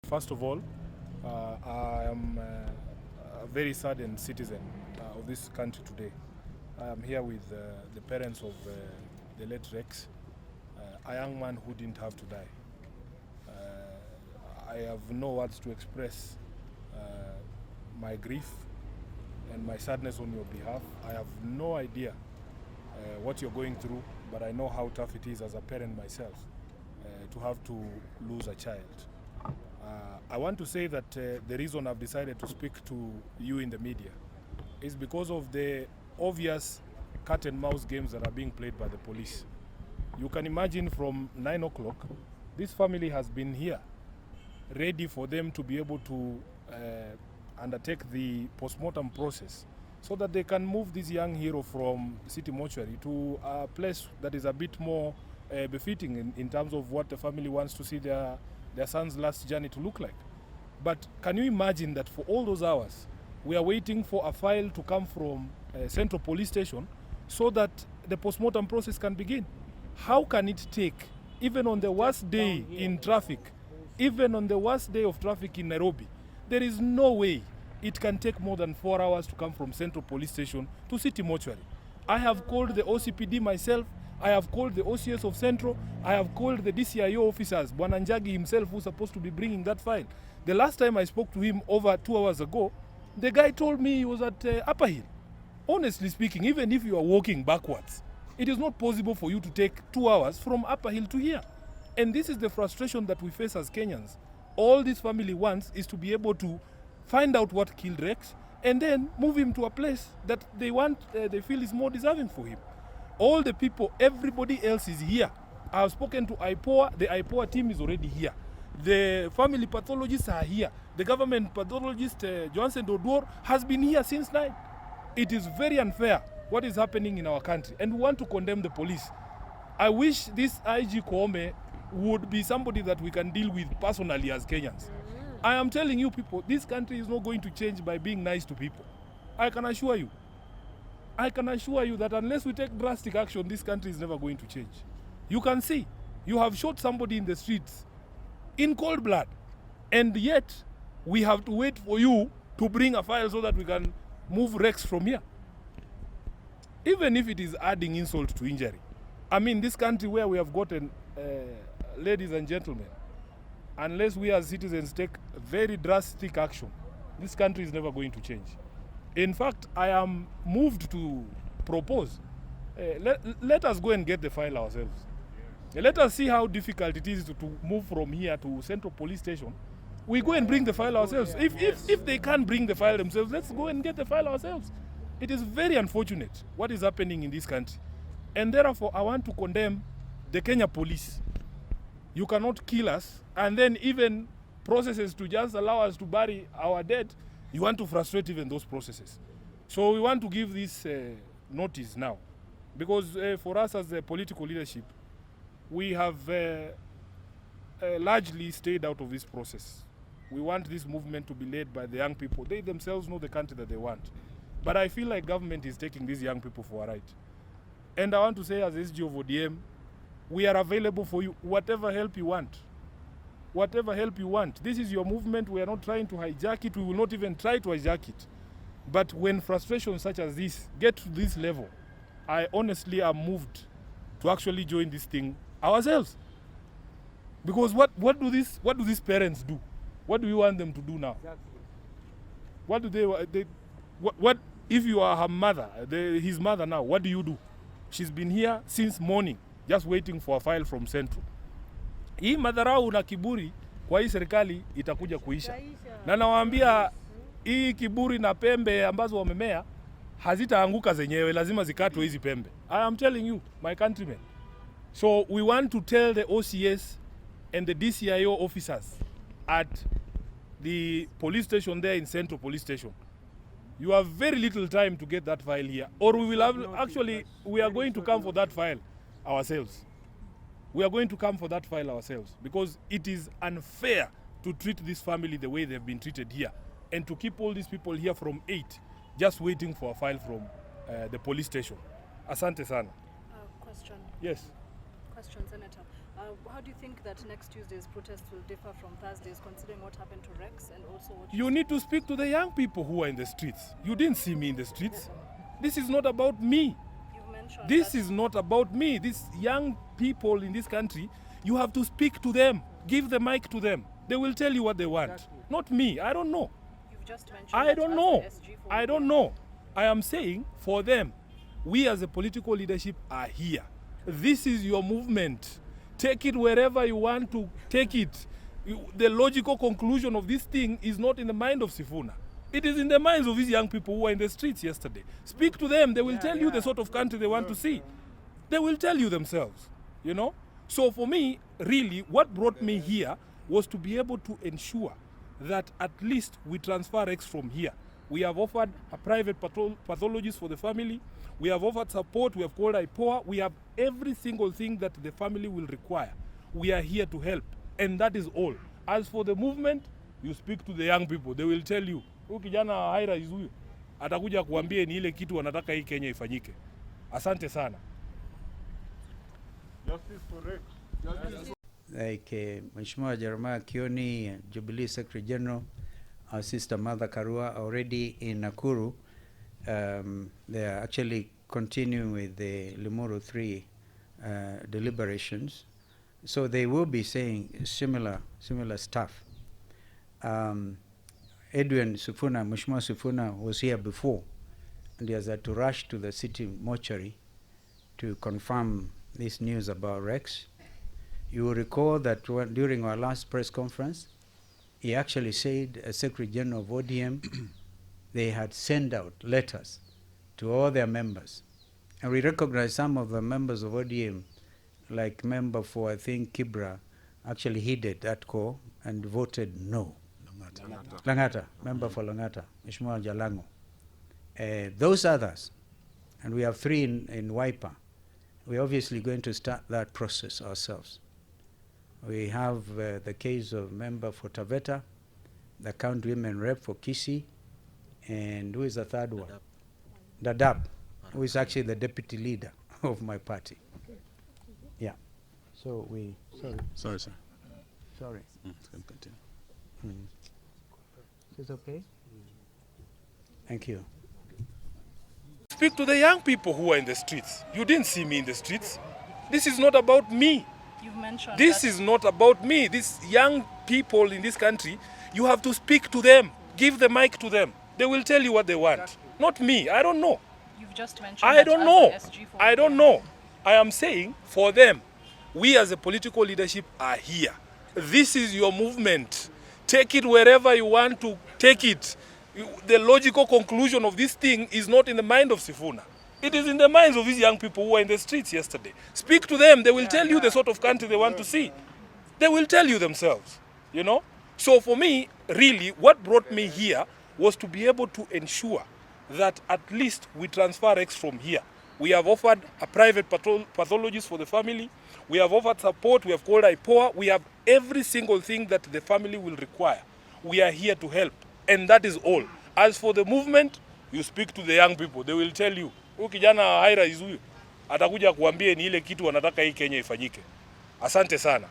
First of all, I am a very saddened citizen of this country today. I am here with the parents of the late Rex, a young man who didn't have to die. I have no words to express my grief and my sadness on your behalf. I have no idea what you're going through, but I know how tough it is as a parent myself to have to lose a child. I want to say that the reason I've decided to speak to you in the media is because of the obvious cat and mouse games that are being played by the police. You can imagine from 9 o'clock, this family has been here, ready for them to be able to undertake the postmortem process so that they can move this young hero from city mortuary to a place that is a bit more befitting in terms of what the family wants to see their son's last journey to look like. But can you imagine that for all those hours, we are waiting for a file to come from Central Police Station so that the postmortem process can begin? How can it take, even on the worst day in traffic, even on the worst day of traffic in Nairobi, there is no way it can take more than 4 hours to come from Central Police Station to city mortuary. I have called the OCPD myself. I have called the OCS of Central. I have called the DCIO officers, Bwana Njagi himself, who's supposed to be bringing that file. The last time I spoke to him over 2 hours ago, the guy told me he was at Upper Hill. Honestly speaking, even if you are walking backwards, it is not possible for you to take 2 hours from Upper Hill to here. And this is the frustration that we face as Kenyans. All this family wants is to be able to find out what killed Rex and then move him to a place that they feel is more deserving for him. All the people, everybody else is here. I have spoken to IPOA. The IPOA team is already here. The family pathologists are here. The government pathologist, Johnson Dodor, has been here since 9. It is very unfair what is happening in our country, and we want to condemn the police. I wish this IG KOOME would be somebody that we can deal with personally as Kenyans. I am telling you people, this country is not going to change by being nice to people. I can assure you. I can assure you that unless we take drastic action, this country is never going to change. You can see, you have shot somebody in the streets in cold blood, and yet we have to wait for you to bring a file so that we can move Rex from here. Even if it is adding insult to injury. I mean, this country where we have gotten, ladies and gentlemen, unless we as citizens take very drastic action, this country is never going to change. In fact, I am moved to propose, let us go and get the file ourselves. Let us see how difficult it is to move from here to Central Police Station. We go and bring the file ourselves. If they can't bring the file themselves, let's go and get the file ourselves. It is very unfortunate what is happening in this country. And therefore, I want to condemn the Kenya police. You cannot kill us, and then even processes to just allow us to bury our dead, you want to frustrate even those processes. So we want to give this notice now. Because for us as a political leadership, we have largely stayed out of this process. We want this movement to be led by the young people. They themselves know the country that they want. But I feel like government is taking these young people for a ride. And I want to say as SG of ODM, we are available for you, whatever help you want. Whatever help you want. This is your movement. We are not trying to hijack it. We will not even try to hijack it. But when frustrations such as this get to this level, I honestly am moved to actually join this thing ourselves. Because what do these parents do? What do you want them to do now? What do what if you are her mother, his mother now, what do you do? She's been here since morning, just waiting for a file from Central. Hii madharau na kiburi kwa hii serikali itakuja kuisha. Na nawaambia hii kiburi na pembe ambazo wamemea hazitaanguka zenyewe, lazima zikatwe hizi pembe. I am telling you, my countrymen. So we want to tell the OCS and the DCIO officers at the police station there in Central Police Station. You have very little time to get that file here. Or we will have, actually, we are going to come for that file ourselves. We are going to come for that file ourselves because it is unfair to treat this family the way they've been treated here and to keep all these people here from 8 just waiting for a file from the police station. Asante sana. Question. Yes. Question, Senator. How do you think that next Tuesday's protest will differ from Thursday's, considering what happened to Rex and also what you need to speak to the young people who are in the streets. You didn't see me in the streets. This is not about me. This is not about me. These young people in this country, you have to speak to them. Give the mic to them. They will tell you what they want. Not me. I don't know. You've just mentioned I don't know. I don't know. I am saying for them, we as a political leadership are here. This is your movement. Take it wherever you want to take it. The logical conclusion of this thing is not in the mind of Sifuna. It is in the minds of these young people who were in the streets yesterday. Speak to them. They will tell you the sort of country they want to see. They will tell you themselves, you know. So for me, really, what brought me here was to be able to ensure that at least we transfer Rex from here. We have offered a private pathologist for the family. We have offered support. We have called IPOA. We have every single thing that the family will require. We are here to help. And that is all. As for the movement, you speak to the young people. They will tell you, huyu kijana haira is huyu. Atakuja kuambia ni ile kitu wanataka hii Kenya ifanyike. Asante sana. Justice for Rex. Like Mheshimiwa Jeremiah Kioni, Jubilee Secretary General, our sister Mother Karua already in Nakuru. They are actually continuing with the Limuru 3 deliberations. So they will be saying similar stuff. Edwin Sifuna, Mheshimiwa Sifuna was here before, and he has had to rush to the city mortuary to confirm this news about Rex. You will recall that during our last press conference, he actually said, as Secretary General of ODM, they had sent out letters to all their members. And we recognize some of the members of ODM, like member for, I think, Kibra, actually heeded that call and voted no. Langata, member for Langata, Mheshimiwa Jalango. Those others, and we have 3 in Wiper, we're obviously going to start that process ourselves. We have the case of member for Taveta, the county women rep for Kisii, and who is the third one? Dadab, who is actually the deputy leader of my party. Yeah. So we, Sorry, sir. sorry. Continue. Is it okay? Thank you. Speak to the young people who are in the streets. You didn't see me in the streets. This is not about me. You've mentioned This is not about me. These young people in this country, you have to speak to them. Give the mic to them. They will tell you what they want. Not me. I don't know. You've just mentioned I don't know. I don't know. I am saying for them, we as a political leadership are here. This is your movement. Take it wherever you want to take it. The logical conclusion of this thing is not in the mind of Sifuna. It is in the minds of these young people who were in the streets yesterday. Speak to them. They will tell you the sort of country they want to see. They will tell you themselves, you know. So for me, really, what brought me here was to be able to ensure that at least we transfer Rex from here. We have offered a private pathologist for the family. We have offered support. We have called IPOA. We have every single thing that the family will require. We are here to help. And that is all. As for the movement, you speak to the young people. They will tell you, huyu kijana haira is huyu. Atakuja kuambia ni ile kitu wanataka hii Kenya ifanyike. Asante sana.